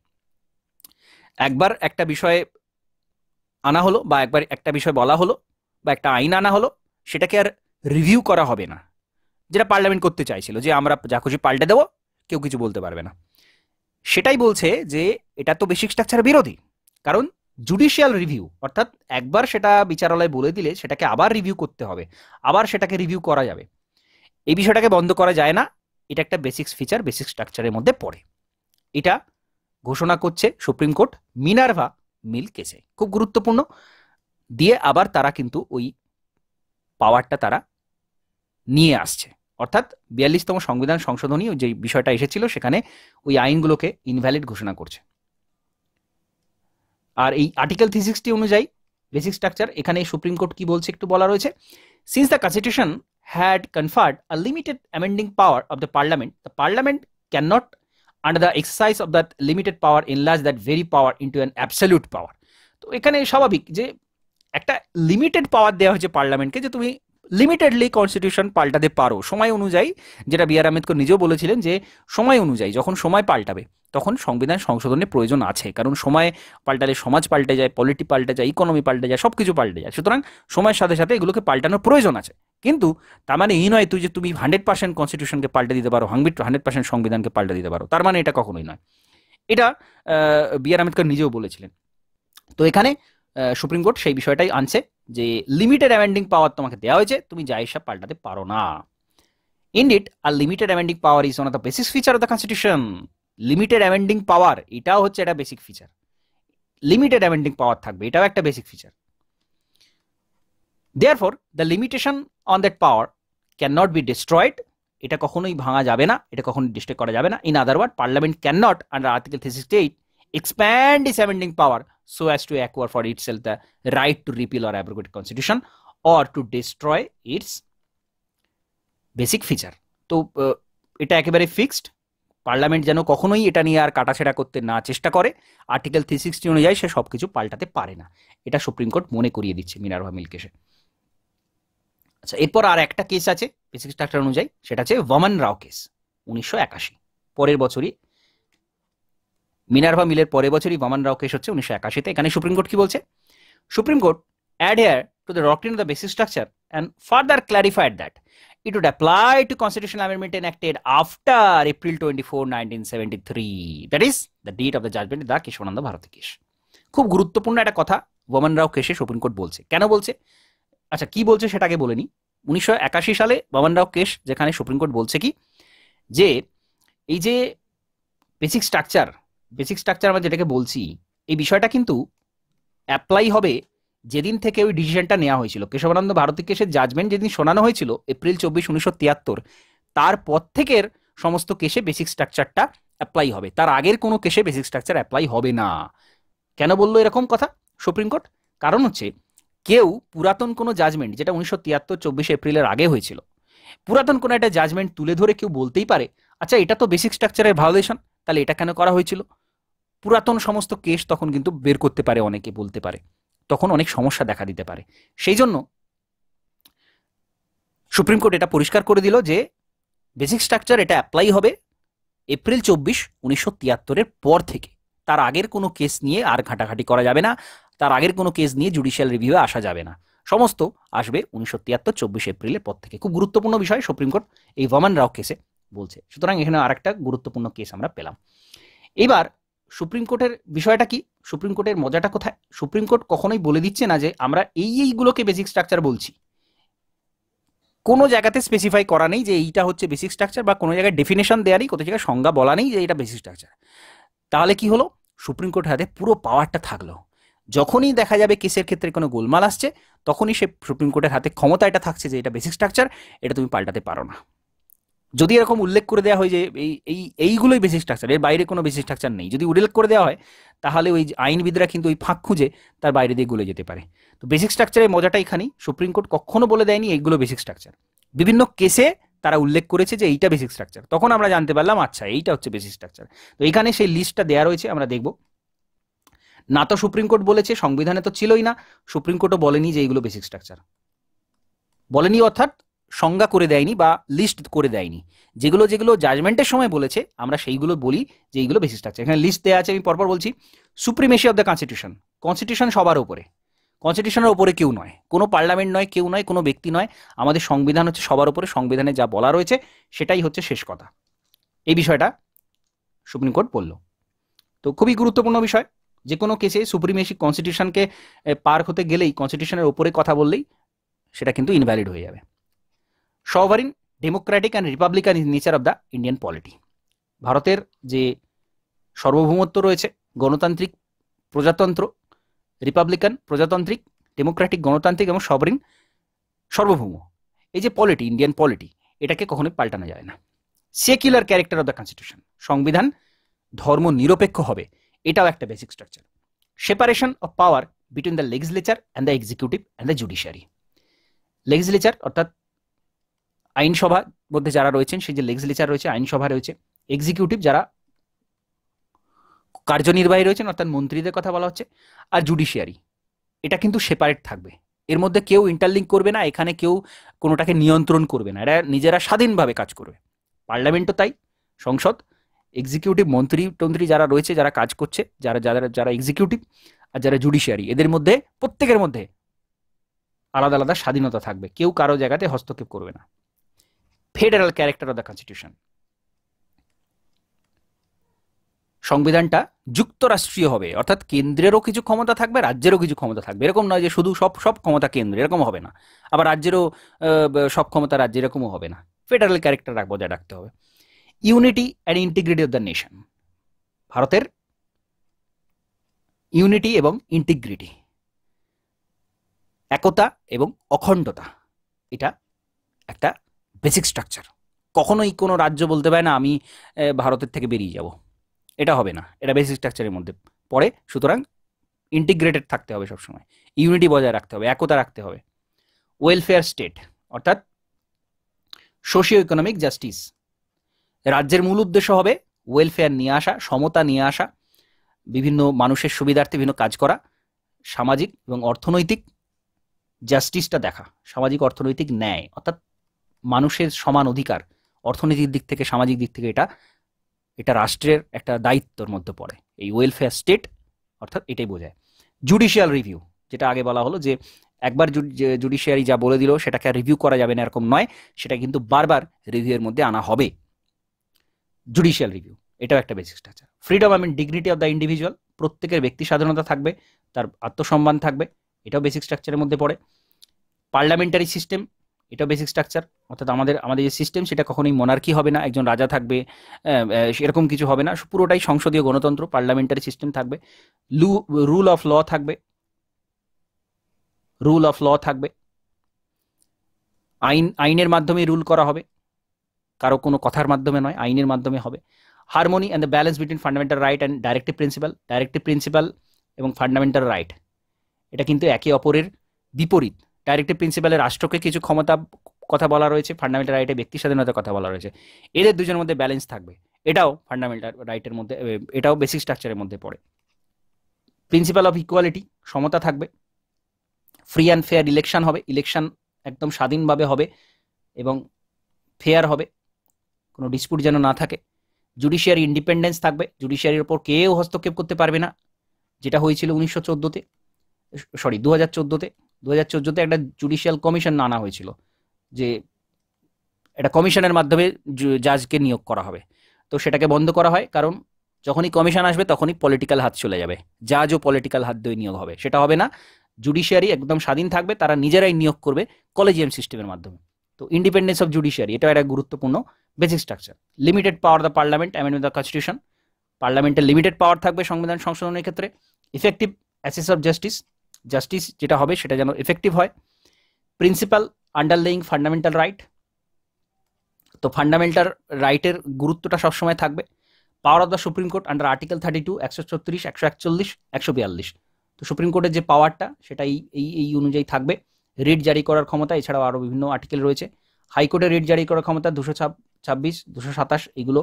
একবার একটা বিষয়ে আনা হলো বা একবার একটা বিষয় বলা হলো বা একটা আইন আনা হলো, সেটাকে আর রিভিউ করা হবে না, যেটা পার্লামেন্ট করতে চাইছিল যে আমরা যা খুশি পাল্টে দেবো, কেউ কিছু বলতে পারবে না। সেটাই বলছে যে এটা তো বেসিক স্ট্রাকচার বিরোধী, কারণ জুডিশিয়াল রিভিউ অর্থাৎ একবার সেটা বিচারালয় বলে দিলে সেটাকে আবার রিভিউ করতে হবে, আবার সেটাকে রিভিউ করা যাবে, এই বিষয়টাকে বন্ধ করা যায় না, এটা একটা বেসিক ফিচার, বেসিক স্ট্রাকচারের মধ্যে পড়ে। এটা ঘোষণা করছে সুপ্রিম কোর্ট মিনার্ভা মিল কেসে, খুব গুরুত্বপূর্ণ। দিয়ে আবার তারা কিন্তু ওই পাওয়ারটা তারা নিয়ে আসছে, অর্থাৎ 42তম সংবিধান সংশোধনী যে বিষয়টা এসেছিল সেখানে ওই আইনগুলোকে ইনভ্যালিড ঘোষণা করছে। আর এই আর্টিকেল 360 অনুযায়ী বেসিক স্ট্রাকচার, এখানে সুপ্রিম কোর্ট কি বলছে একটু বলা রয়েছে, since the constitution had conferred a limited amending power of the parliament cannot under the exercise of that limited power enlarge that very power into an absolute power. তো এখানে স্বাভাবিক যে একটা লিমিটেড পাওয়ার দেওয়া হয়েছে পার্লামেন্টকে, যে তুমি লিমিটেডলি কনস্টিটিউশন পাল্টাতে পারো সময় অনুযায়ী, যেটা বি.আর. আম্বেদকর নিজেও বলেছিলেন যে সময় অনুযায়ী, যখন সময় পাল্টাবে তখন সংবিধান সংশোধনের প্রয়োজন আছে, কারণ সময় পাল্টালে সমাজ পাল্টে যায়, পলিটি পাল্টে যায়, ইকোনমি পাল্টে যায়, সব কিছু পাল্টে যায়, সুতরাং সময়ের সাথে সাথে এগুলোকে পাল্টানোর প্রয়োজন আছে। কিন্তু তার মানে এই নয় তুমি 100% কনস্টিটিউশনকে পাল্টে দিতে পারো, 100% সংবিধানকে পাল্টে দিতে পারো, তার মানে এটা কখনোই নয়। এটা বি.আর. আম্বেদকর নিজেও বলেছিলেন। তো এখানে সুপ্রিম কোর্ট সেই বিষয়টাই আনছে যে লিমিটেড অ্যামেন্ডিং পাওয়ার তোমাকে দেওয়া হয়েছে, তুমি যা হিসাব পাল্টাতে পারো না। ইনডিড আর limited amending power is one of the basic feature of the constitution. Limited amending power এটাও হচ্ছে একটা basic feature, limited amending power থাকবে, এটাও একটা basic feature. Therefore the limitation on that power can not be destroyed, এটা কখনোই ভাঙা যাবে না, এটা কখনোই ডিস্ট্রয় করা যাবে না। In other word, parliament can not under article 368 expand its amending power so as to acquire for itself the right to repeal or abrogate constitution or to destroy its basic feature. তো এটা একেবারে fixed, parliament যেন কখনোই এটা নিয়ে আর কাটাছেড়া করতে না চেষ্টা করে, আর্টিকেল 360 অনুযায়ী সে সবকিছু পাল্টাতে পারে না, এটা সুপ্রিম কোর্ট মনে করিয়ে দিচ্ছে মিনার্ভা মিল কেসে। আচ্ছা, এরপর আর একটা কেস আছে বেসিক স্ট্রাকচার অনুযায়ী, সেটা হচ্ছে ওয়ামন রাও কেস, 1981, পরের বছরই মিনার্ভা মিলের পরের বছরই ওয়ামন রাও কেস হচ্ছে 1981-তে। এখানে সুপ্রিম কোর্ট কি বলছে, supreme court adhere to the doctrine of the basic structure and further clarified that it would apply to constitutional amendment enacted after April 24, 1973, that is the date of the judgment in the Keshavananda Bharati case. খুব গুরুত্বপূর্ণ একটা কথা ওয়ামন রাও কেসে supreme court বলছে। কেন বলছে, আচ্ছা কি বলছে সেটাকে বলে নি। 1981 সালে বামন রাও কেস, যেখানে সুপ্রিম কোর্ট বলছে কি যে এই যে বেসিক স্ট্রাকচার আমরা যেটাকে বলছি, এই বিষয়টা কিন্তু অ্যাপ্লাই হবে যেদিন থেকে ওই ডিসিশনটা নেওয়া হয়েছিল। কেশবানন্দ ভারতী কেসের জাজমেন্ট যেদিন শোনানো হয়েছিল এপ্রিল 24, 1973, তারপর থেকে সমস্ত কেসে বেসিক স্ট্রাকচারটা অ্যাপ্লাই হবে, তার আগের কোনো কেসে বেসিক স্ট্রাকচার অ্যাপ্লাই হবে না। কেন বললো এরকম কথা সুপ্রিম কোর্ট? কারণ হচ্ছে কেউ পুরাতন কোনো জাজমেন্ট, যেটা 1973 24 এপ্রিলের আগে হয়েছিল, পুরাতন কোনো একটা জাজমেন্ট তুলে ধরে কেউ বলতেই পারে আচ্ছা এটা তো বেসিক স্ট্রাকচারের ভায়োলেশন, তাহলে এটা কেন করা হয়েছিল? পুরাতন সমস্ত কেস তখন কিন্তু বের করতে পারে, অনেকে বলতে পারে, তখন অনেক সমস্যা দেখা দিতে পারে। সেই জন্য সুপ্রিম কোর্ট এটা পরিষ্কার করে দিল যে বেসিক স্ট্রাকচার এটা অ্যাপ্লাই হবে এপ্রিল 24, 1973 পর থেকে। তার আগের কোনো কেস নিয়ে আর ঘাটাঘাটি করা যাবে না, তার আগের কোনো কেস নিয়ে জুডিশিয়াল রিভিউয়ে আসা যাবে না, সমস্ত আসবে 1973, 24 এপ্রিলের পর থেকে। খুব গুরুত্বপূর্ণ বিষয় সুপ্রিম কোর্ট এই বামন রাও কেসে বলছে। সুতরাং এখানে আরেকটা গুরুত্বপূর্ণ কেস আমরা পেলাম। এবার সুপ্রিম কোর্টের বিষয়টা কি, সুপ্রিম কোর্টের মজাটা কোথায়? সুপ্রিম কোর্ট কখনোই বলে দিচ্ছে না যে আমরা এইগুলোকে বেসিক স্ট্রাকচার বলছি, কোনো জায়গাতে স্পেসিফাই করা নেই যে এইটা হচ্ছে বেসিক স্ট্রাকচার, বা কোনো জায়গায় ডেফিনেশন দেওয়া নেই, কোনো জায়গায় সংজ্ঞা বলা নেই যে এটা বেসিক স্ট্রাকচার। তাহলে কি হলো, সুপ্রিম কোর্টের হাতে পুরো পাওয়ারটা থাকলো। যখনই দেখা যাবে কেসের ক্ষেত্রে কোনো গোলমাল আসছে, তখনই সে সুপ্রিম কোর্টের হাতে ক্ষমতা এটা থাকছে যে এটা বেসিক স্ট্রাকচার, এটা তুমি পাল্টাতে পারো না। যদি এরকম উল্লেখ করে দেওয়া হয় যে এইগুলোই বেসিক স্ট্রাকচার, এর বাইরে কোনো বেসিক স্ট্রাকচার নেই, যদি উল্লেখ করে দেওয়া হয়, তাহলে ওই আইনবিদরা কিন্তু ওই ফাঁক খুঁজে তার বাইরে দিয়ে গলে যেতে পারে। তো বেসিক স্ট্রাকচারের মজাটা এখানেই, সুপ্রিম কোর্ট কখনো বলে দেয়নি এইগুলো বেসিক স্ট্রাকচার। বিভিন্ন কেসে তারা উল্লেখ করেছে যে এইটা বেসিক স্ট্রাকচার, তখন আমরা জানতে পারলাম আচ্ছা এইটা হচ্ছে বেসিক স্ট্রাকচার। তো এখানে সেই লিস্টটা দেওয়া রয়েছে, আমরা দেখব। না তো সুপ্রিম কোর্ট বলেছে, সংবিধানে তো ছিলই না, সুপ্রিম কোর্টও বলেনি যে এইগুলো বেসিক স্ট্রাকচার, বলেনি, অর্থাৎ সংজ্ঞা করে দেয়নি বা লিস্ট করে দেয়নি। যেগুলো যেগুলো জাজমেন্টের সময় বলেছে আমরা সেইগুলো বলি যে এইগুলো বেসিক স্ট্রাকচার। এখানে লিস্ট দেওয়া আছে, আমি পরপর বলছি। Supremacy of the constitution, constitution সবার উপরে, কনস্টিটিউশনের ওপরে কেউ নয়, কোনো পার্লামেন্ট নয়, কেউ নয়, কোনো ব্যক্তি নয়, আমাদের সংবিধান হচ্ছে সবার উপরে, সংবিধানে যা বলা রয়েছে সেটাই হচ্ছে শেষ কথা। এই বিষয়টা সুপ্রিম কোর্ট বলল। তো খুবই গুরুত্বপূর্ণ বিষয়, যে কোনো কেসে সুপ্রিমেসি কনস্টিটিউশনকে পার হতে গেলেই, কনস্টিটিউশনের ওপরে কথা বললেই সেটা কিন্তু ইনভ্যালিড হয়ে যাবে। সভারিন, Democratic and Republican nature of the Indian polity, ভারতের যে সার্বভৌমত্ব রয়েছে, গণতান্ত্রিক, প্রজাতন্ত্র, রিপাবলিকান প্রজাতান্ত্রিক, ডেমোক্রেটিক গণতান্ত্রিক এবং সভারিন সার্বভৌম, এই যে পলিটি, ইন্ডিয়ান পলিটি, এটাকে কখনোই পাল্টানো যায় না। Secular character of the constitution, সংবিধান ধর্ম নিরপেক্ষ হবে, এটাও একটা basic structure. Separation of power between the legislature and the executive and the judiciary, legislature অর্থাৎ আইনসভার মধ্যে যারা রয়েছেন, সেই যে লেজিসলেচার রয়েছে, আইনসভা রয়েছে, এক্সিকিউটিভ যারা কার্যনির্বাহী রয়েছেন অর্থাৎ মন্ত্রীদের কথা বলা হচ্ছে, আর জুডিশিয়ারি, এটা কিন্তু সেপারেট থাকবে, এর মধ্যে কেউ ইন্টারলিঙ্ক করবে না, এখানে কেউ কোনোটাকে নিয়ন্ত্রণ করবে না, এরা নিজেরা স্বাধীনভাবে কাজ করবে। পার্লামেন্টও তাই, সংসদ, এক্সিকিউটিভ, মন্ত্রী টন্ত্রী যারা রয়েছে, যারা কাজ করছে, যারা যারা যারা এক্সিকিউটিভ আর যারা জুডিশিয়ারি, এদের মধ্যে প্রত্যেকের মধ্যে আলাদা আলাদা স্বাধীনতা থাকবে, কেউ কারো জায়গাতে হস্তক্ষেপ করবে না। Federal character of the constitution, সংবিধানটা যুক্তরাষ্ট্রীয় হবে, অর্থাৎ কেন্দ্রেরও কিছু ক্ষমতা থাকবে, রাজ্যেরও কিছু ক্ষমতা থাকবে, এরকম নয় যে শুধু সব ক্ষমতা কেন্দ্র, এরকম হবে না, আবার রাজ্যেরও সব ক্ষমতা রাজ্যের, এরকমও হবে না। ফেডারেল ক্যারেক্টার বজায় রাখতে হবে। Unity and integrity of the nation, ভারতের ইউনিটি এবং ইন্টিগ্রিটি, একতা এবং অখণ্ডতা, এটা একটা বেসিক স্ট্রাকচার। কখনোই কোনো রাজ্য বলতে পারে না আমি ভারতের থেকে বেরিয়ে যাব, এটা হবে না, এটা বেসিক স্ট্রাকচারের মধ্যে পড়ে। সুতরাং ইন্টিগ্রেটেড থাকতে হবে সবসময়, ইউনিটি বজায় রাখতে হবে, একতা রাখতে হবে। ওয়েলফেয়ার স্টেট, অর্থাৎ সোশিও ইকোনমিক জাস্টিস, রাজ্যের মূল উদ্দেশ্য হবে ওয়েলফেয়ার নিয়ে আসা, সমতা নিয়ে আসা, বিভিন্ন মানুষের সুবিধার্থে বিভিন্ন কাজ করা, সামাজিক এবং অর্থনৈতিক জাস্টিসটা দেখা, সামাজিক অর্থনৈতিক ন্যায়, অর্থাৎ মানুষের সমান অধিকার, অর্থনৈতিক দিক থেকে, সামাজিক দিক থেকে, এটা রাষ্ট্রের একটা দায়িত্বের মধ্যে পড়ে। এই ওয়েলফেয়ার স্টেট অর্থাৎ এটাই বোঝায়। জুডিশিয়াল রিভিউ, যেটা আগে বলা হলো যে একবার জুডিশিয়ারি যা বলে দিল সেটাকে রিভিউ করা যাবে না, এরকম নয়, সেটা কিন্তু বারবার রিভিউয়ের মধ্যে আনা হবে। জুডিশিয়াল রিভিউ, এটাও একটা basic structure. Freedom I mean dignity of the individual, প্রত্যেকের ব্যক্তি স্বাধীনতা থাকবে, তার আত্মসম্মান থাকবে, এটাও বেসিক স্ট্রাকচারের মধ্যে পড়ে। পার্লামেন্টারি সিস্টেম, এটা বেসিক স্ট্রাকচার, অর্থাৎ আমাদের আমাদের যে সিস্টেম সেটা কখনোই মনার্কি হবে না, একজন রাজা থাকবে, সেরকম কিছু হবে না, পুরোটাই সংসদীয় গণতন্ত্র, পার্লামেন্টারি সিস্টেম থাকবে, রুল অফ ল থাকবে, রুল অফ ল থাকবে, আইনের মাধ্যমে রুল করা হবে, কারো কোনো কথার মাধ্যমে নয়, আইনের মাধ্যমে হবে। Harmony and the balance between fundamental right and directive principle এবং ফান্ডামেন্টাল রাইট এটা কিন্তু একে অপরের বিপরীত। ডাইরেক্টিভ প্রিন্সিপালে রাষ্ট্রকে কিছু ক্ষমতা কথা বলা রয়েছে, ফান্ডামেন্টাল রাইটে ব্যক্তি স্বাধীনতার কথা বলা রয়েছে, এদের দুজনের মধ্যে ব্যালেন্স থাকবে, এটাও ফান্ডামেন্টাল রাইটের মধ্যে, এটাও বেসিক স্ট্রাকচারের মধ্যে পড়ে। প্রিন্সিপাল অফ ইকুয়ালিটি, সমতা থাকবে, ফ্রি অ্যান্ড ফেয়ার ইলেকশন হবে, ইলেকশন একদম স্বাধীনভাবে হবে এবং ফেয়ার হবে, কোনো ডিসপুট যেন না থাকে। জুডিশিয়ারি ইন্ডিপেন্ডেন্স থাকবে, জুডিশিয়ারির ওপর কেউ হস্তক্ষেপ করতে পারবে না, যেটা হয়েছিল 1914-তে, সরি 2014-তে। 2014-তে একটা জুডিশিয়াল কমিশন আনা হয়েছিল, যে একটা কমিশনের মাধ্যমে জাজকে নিয়োগ করা হবে, তো সেটাকে বন্ধ করা হয়, কারণ যখনই কমিশন আসবে তখনই পলিটিক্যাল হাত চলে যাবে, জাজও পলিটিক্যাল হাত দিয়ে নিয়োগ হবে, সেটা হবে না। জুডিশিয়ারি একদম স্বাধীন থাকবে, তারা নিজেরাই নিয়োগ করবে কলেজিয়াম সিস্টেমের মাধ্যমে। তো ইন্ডিপেন্ডেন্স অফ জুডিশিয়ারি এটা একটা গুরুত্বপূর্ণ basic structure. Limited power the parliament amendment the constitution, পার্লামেন্টের লিমিটেড পাওয়ার থাকবে সংবিধান সংশোধনের ক্ষেত্রে। ইফেক্টিভ অ্যাসেস অফ জাস্টিস যেটা হবে সেটা যেন এফেক্টিভ হয়। প্রিন্সিপাল আন্ডারলেইং ফান্ডামেন্টাল রাইট, তো ফান্ডামেন্টাল রাইটের গুরুত্বটা সবসময় থাকবে। Power of the supreme court under article 32, 136, 141, 142, তো সুপ্রিম কোর্টের যে পাওয়ারটা সেটা এই অনুযায়ী থাকবে। রিট জারি করার ক্ষমতা, এছাড়াও আরও বিভিন্ন আর্টিকেল রয়েছে। হাইকোর্টের রিট জারি করার ক্ষমতা 226, 227, এগুলো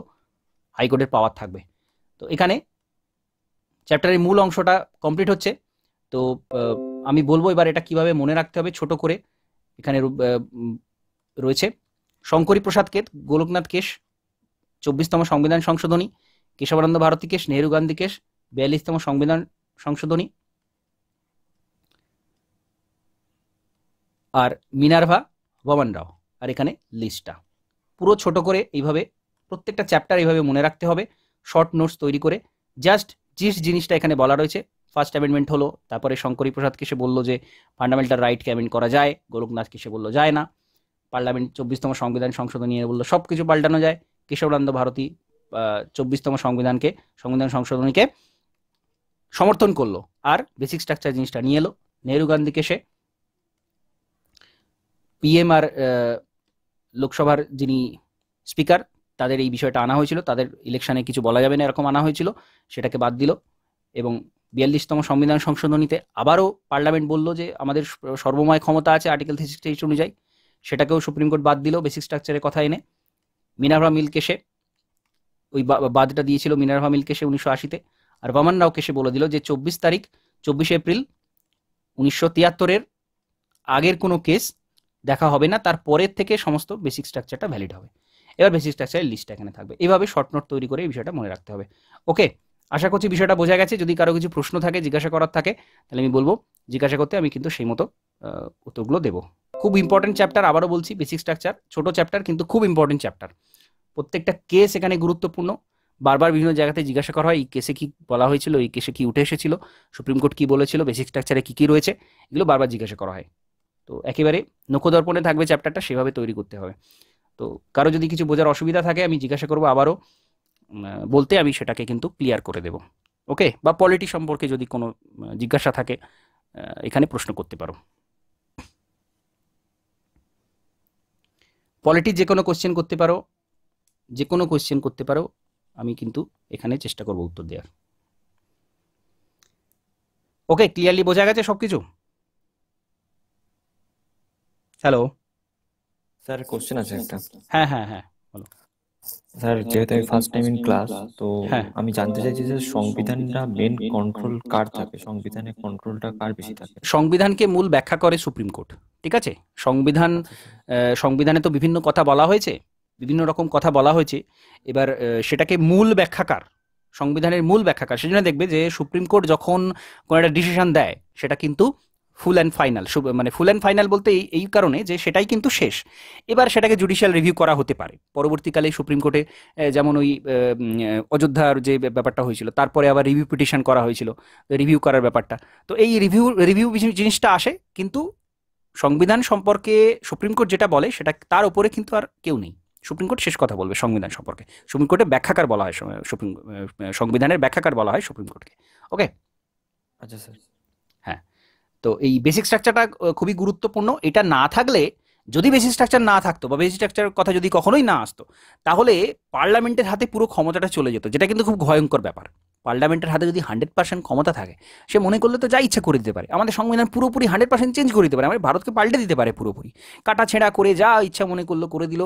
হাইকোর্টের পাওয়ার থাকবে। তো এখানে চ্যাপ্টারের মূল অংশটা কমপ্লিট হচ্ছে। তো আমি বলবো এবার এটা কিভাবে মনে রাখতে হবে ছোট করে। এখানে রয়েছে শঙ্করী প্রসাদ কেত, গোলকনাথ কেশ, 24তম সংবিধান সংশোধনী, কেশবানন্দ ভারতী কেশ, নেহেরু গান্ধী কেশ, 42তম সংবিধান সংশোধনী, আর মিনার্ভা বমন রাও। আর এখানে লিস্টটা পুরো ছোট করে এইভাবে প্রত্যেকটা চ্যাপ্টার এইভাবে মনে রাখতে হবে, শর্ট নোটস তৈরি করে। জাস্ট যে জিনিসটা এখানে বলা রয়েছে, ফার্স্ট অ্যামেন্ডমেন্ট হলো, তারপরে শঙ্করী প্রসাদ কেশে বললো যে ফান্ডামেন্টাল রাইটকে অ্যামেন্ড করা যায়, গোলকনাথ কেশে বললো যায় না, পার্লামেন্ট 24তম সংবিধান সংশোধনী নিয়ে বললো সব কিছু পাল্টানো যায়, কেশবানন্দ ভারতী 24তম সংবিধান সংশোধনীকে সমর্থন করলো আর বেসিক স্ট্রাকচার জিনিসটা নিয়ে এলো। নেহেরু গান্ধী কেশে পিএম আর লোকসভার যিনি স্পিকার তাদের এই বিষয়টা আনা হয়েছিল, তাদের ইলেকশনে কিছু বলা যাবে না এরকম আনা হয়েছিল, সেটাকে বাদ দিল। এবং 42তম সংবিধান সংশোধনীতে আবারও পার্লামেন্ট বলল যে আমাদের সর্বময় ক্ষমতা আছে আর্টিকেল 368 অনুযায়ী, সেটাকেও সুপ্রিম কোর্ট বাদ দিল বেসিক স্ট্রাকচারের কথা এনে। মিনার্ভা মিল কেশে ওই বাদটা দিয়েছিল মিনার্ভা মিল কেশে 1980-তে, আর বমন রাও কেশে বলে দিল যে 24 এপ্রিল 1973-এর আগের কোনো কেস দেখা হবে না, তার পরের থেকে সমস্ত বেসিক স্ট্রাকচারটা ভ্যালিড হবে। এবার বেসিক স্ট্রাকচারের লিস্টটা এখানে থাকবে, এভাবে শর্ট নোট তৈরি করে এই বিষয়টা মনে রাখতে হবে। ওকে, আশা করছি বিষয়টা বোঝা গেছে। যদি কারো কিছু প্রশ্ন থাকে, জিজ্ঞাসা করার থাকে, তাহলে আমি বলবো জিজ্ঞাসা করতে, আমি কিন্তু সেই মতো উত্তরগুলো দেবো। খুব ইম্পর্টেন্ট চ্যাপ্টার, আবারও বলছি, বেসিক স্ট্রাকচার ছোট চ্যাপ্টার কিন্তু খুব ইম্পর্টেন্ট চ্যাপ্টার। প্রত্যেকটা কেস এখানে গুরুত্বপূর্ণ, বারবার বিভিন্ন জায়গাতে জিজ্ঞাসা করা হয় এই কেসে কি বলা হয়েছিল, এই কেসে কি উঠে এসেছিল, সুপ্রিম কোর্ট কি বলেছিল, বেসিক স্ট্রাকচারে কি কি রয়েছে, এগুলো বারবার জিজ্ঞাসা করা হয়। তো একেবারে নখদর্পণে থাকবে চ্যাপ্টারটা, সেভাবে তৈরি করতে হবে। তো কারো যদি কিছু বোঝার অসুবিধা থাকে আমি জিজ্ঞাসা করবো, আবারও বলতে আমি সেটাকে কিন্তু ক্লিয়ার করে দেব। ওকে, বা পলিটি সম্পর্কে যদি কোনো জিজ্ঞাসা থাকে এখানে প্রশ্ন করতে পারো। পলিটির যে কোনো কোশ্চেন করতে পারো, যে কোনো কোশ্চেন করতে পারো, আমি কিন্তু এখানে চেষ্টা করব উত্তর দেওয়ার। ওকে, ক্লিয়ারলি বোঝা গেছে সব কিছু? হ্যালো স্যার, কোশ্চেন আছে একটা। হ্যাঁ হ্যাঁ হ্যাঁ বলো। স্যার, যেহেতু আমি ফার্স্ট টাইম ইন ক্লাস, তো হ্যাঁ, আমি জানতে চাইছি যে সংবিধানটা মেন কন্ট্রোল কার থাকে, সংবিধানে কন্ট্রোলটা কার বেশি থাকে? সংবিধানকে মূল ব্যাখ্যা করে সুপ্রিম কোর্ট, ঠিক আছে? সংবিধানে তো বিভিন্ন কথা বলা হয়েছে, বিভিন্ন রকম কথা বলা হয়েছে, এবার সেটাকে মূল ব্যাখ্যাকার, সংবিধানের মূল ব্যাখ্যাকার, সেজন্য দেখবে যে সুপ্রিম কোর্ট যখন কোনো একটা ডিসিশন দেয় সেটা কিন্তু ফুল অ্যান্ড ফাইনাল, মানে ফুল অ্যান্ড ফাইনাল বলতে এই কারণে যে সেটাই কিন্তু শেষ। এবার সেটাকে জুডিশিয়াল রিভিউ করা হতে পারে পরবর্তীকালে সুপ্রিম কোর্টে, যেমন ওই অযোধ্যার যে ব্যাপারটা হয়েছিল, তারপরে আবার রিভিউ পিটিশন করা হয়েছিল, রিভিউ করার ব্যাপারটা। তো এই রিভিউ জিনিসটা আসে কিন্তু সংবিধান সম্পর্কে সুপ্রিম কোর্ট যেটা বলে সেটা তার উপরে কিন্তু আর কেউ নেই। সুপ্রিম কোর্ট শেষ কথা বলবে সংবিধান সম্পর্কে। সুপ্রিম কোর্টের ব্যাখ্যাকার বলা হয় সংবিধানের ব্যাখ্যাকার বলা হয় সুপ্রিম কোর্টকে। ওকে। আচ্ছা স্যার। হ্যাঁ, তো এই বেসিক স্ট্রাকচারটা খুবই গুরুত্বপূর্ণ। এটা না থাকলে, যদি বেসিক স্ট্রাকচার না থাকতো বা বেসিক স্ট্রাকচার কথা যদি কখনোই না আসতো, তাহলে পার্লামেন্টের হাতে পুরো ক্ষমতাটা চলে যেত, যেটা কিন্তু খুব ভয়ঙ্কর ব্যাপার। পার্লামেন্টের হাতে যদি 100% ক্ষমতা থাকে, সে মনে করলে তো যা ইচ্ছা করে দিতে পারে। আমাদের সংবিধান পুরোপুরি 100% চেঞ্জ করে দিতে পারে, আমাদের ভারতকে পাল্টে দিতে পারে পুরোপুরি, কাটা ছেঁড়া করে যা ইচ্ছা মনে করলো করে দিল।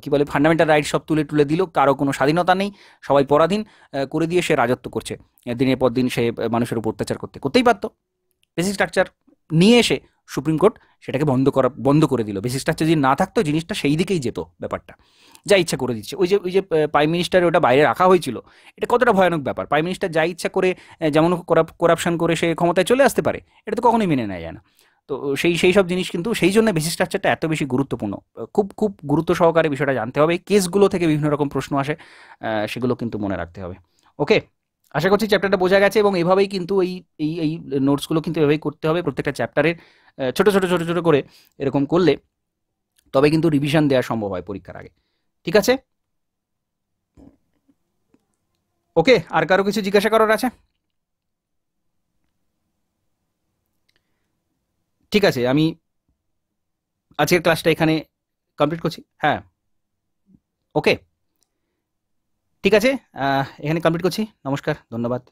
কি বলে, ফান্ডামেন্টাল রাইট সব তুলে তুলে দিল, কারো কোনো স্বাধীনতা নেই, সবাই পরাধীন করে দিয়ে সে রাজত্ব করছে। দিনের পর দিন সে মানুষের উপর অত্যাচার করতেই পারতো। বেসিক স্ট্রাকচার নিয়ে এসে সুপ্রিম কোর্ট সেটাকে বন্ধ করে দিল। বেসিক স্ট্রাকচার যদি না থাকতো, জিনিসটা সেই দিকেই যেত, ব্যাপারটা যা ইচ্ছা করে দিচ্ছে। ওই যে প্রাইম মিনিস্টার ওটা বাইরে রাখা হয়েছিল, এটা কতটা ভয়ানক ব্যাপার। প্রাইম মিনিস্টার যা ইচ্ছা করে, যেমন করাপশন করে সে ক্ষমতায় চলে আসতে পারে, এটা তো কখনোই মেনে নেওয়া যায় না। তো সেই সব জিনিস কিন্তু, সেই জন্য বেসিক স্ট্রাকচারটা এত বেশি গুরুত্বপূর্ণ। খুব খুব গুরুত্ব সহকারে বিষয়টা জানতে হবে। কেসগুলো থেকে বিভিন্ন রকম প্রশ্ন আসে, সেগুলো কিন্তু মনে রাখতে হবে। ওকে, আশা করছি চ্যাপ্টারটা বোঝা গেছে, এবং এভাবেই কিন্তু এই এই এই নোটসগুলো কিন্তু এভাবেই করতে হবে প্রত্যেকটা চ্যাপ্টারের। ছোট ছোট ছোট ছোট করে এরকম করলে তবে কিন্তু রিভিশন দেওয়া সম্ভব হয় পরীক্ষার আগে। ঠিক আছে? ওকে, আর কারো কিছু জিজ্ঞাসা করার আছে? ঠিক আছে, আমি আজকের ক্লাসটা এখানে কমপ্লিট করছি। হ্যাঁ, ওকে, ঠিক আছে, এখানে কমপ্লিট করছি। নমস্কার, ধন্যবাদ।